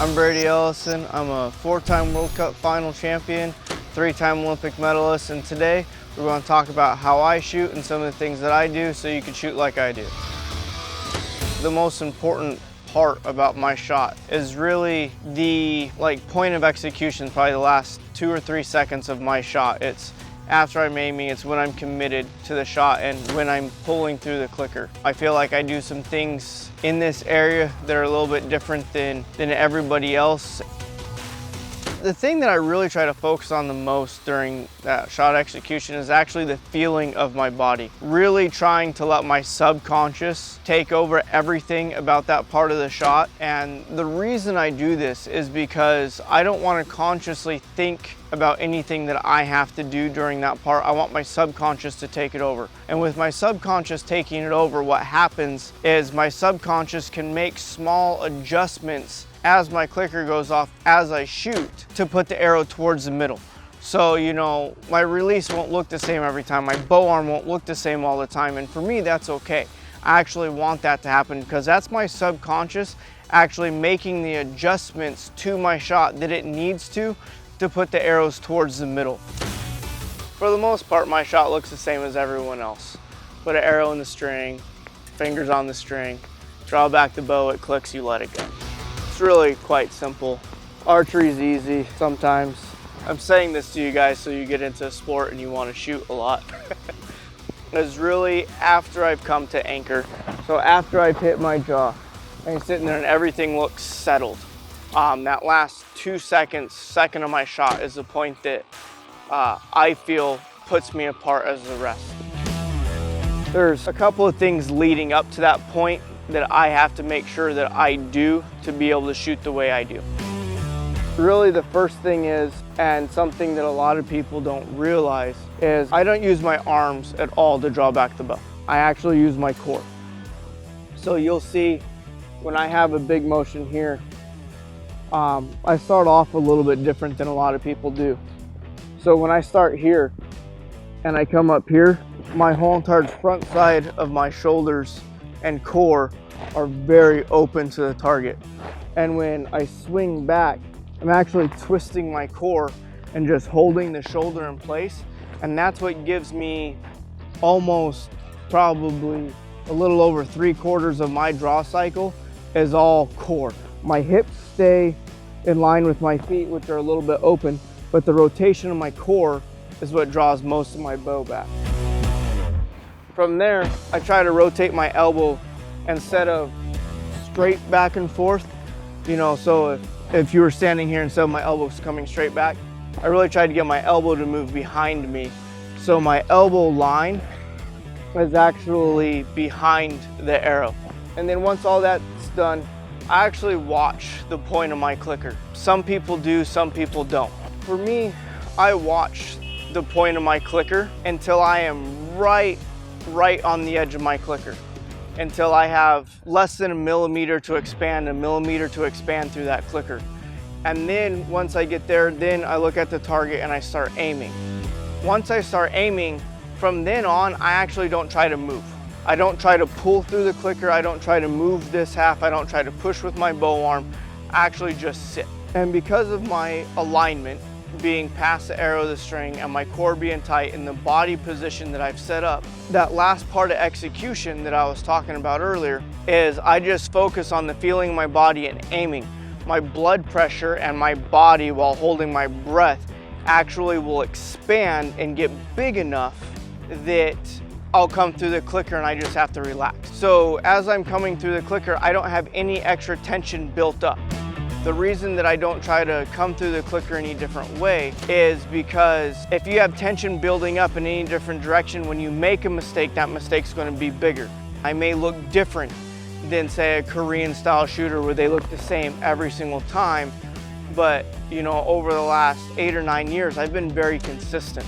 I'm Brady Ellison. I'm a 4-time World Cup final champion, 3-time Olympic medalist, and today we're going to talk about how I shoot and some of the things that I do so you can shoot like I do. The most important part about my shot is really the point of execution, probably the last 2 or 3 seconds of my shot. It's after I'm aiming, it's when I'm committed to the shot and when I'm pulling through the clicker. I feel like I do some things in this area that are a little bit different than everybody else. The thing that I really try to focus on the most during that shot execution is actually the feeling of my body. Really trying to let my subconscious take over everything about that part of the shot. And the reason I do this is because I don't want to consciously think about anything that I have to do during that part. I want my subconscious to take it over. And with my subconscious taking it over, what happens is my subconscious can make small adjustments as my clicker goes off as I shoot to put the arrow towards the middle. So, you know, my release won't look the same every time. My bow arm won't look the same all the time. And for me, that's okay. I actually want that to happen because that's my subconscious actually making the adjustments to my shot that it needs to put the arrows towards the middle. For the most part, my shot looks the same as everyone else. Put an arrow in the string, fingers on the string, draw back the bow, it clicks, you let it go. It's really quite simple. Archery's easy sometimes. I'm saying this to you guys so you get into a sport and you want to shoot a lot. It's really after I've come to anchor. So after I've hit my jaw, I'm sitting there and everything looks settled. That last 2 seconds, second of my shot is the point that I feel puts me apart as the rest. There's a couple of things leading up to that point that I have to make sure that I do to be able to shoot the way I do. Really the first thing is, and something that a lot of people don't realize, is I don't use my arms at all to draw back the bow. I actually use my core. So you'll see when I have a big motion here, I start off a little bit different than a lot of people do. So when I start here and I come up here, my whole entire front side of my shoulders and core are very open to the target. And when I swing back, I'm actually twisting my core and just holding the shoulder in place. And that's what gives me almost probably a little over 3/4 of my draw cycle is all core. My hips stay in line with my feet, which are a little bit open, but the rotation of my core is what draws most of my bow back. From there, I try to rotate my elbow instead of straight back and forth. You know, so if you were standing here instead of my elbows coming straight back, I really tried to get my elbow to move behind me. So my elbow line is actually behind the arrow. And then once all that's done, I actually watch the point of my clicker. Some people do, some people don't. For me, I watch the point of my clicker until I am right on the edge of my clicker, until I have less than a millimeter to expand through that clicker. And then once I get there, then I look at the target and I start aiming. Once I start aiming, from then on, I actually don't try to move. I don't try to pull through the clicker. I don't try to move this half. I don't try to push with my bow arm. I actually just sit. And because of my alignment being past the arrow of the string and my core being tight and the body position that I've set up, that last part of execution that I was talking about earlier is I just focus on the feeling of my body and aiming. My blood pressure and my body while holding my breath actually will expand and get big enough that I'll come through the clicker and I just have to relax. So as I'm coming through the clicker, I don't have any extra tension built up. The reason that I don't try to come through the clicker any different way is because if you have tension building up in any different direction, when you make a mistake, that mistake's going to be bigger. I may look different than, say, a Korean style shooter where they look the same every single time, but you know, over the last 8 or 9 years, I've been very consistent.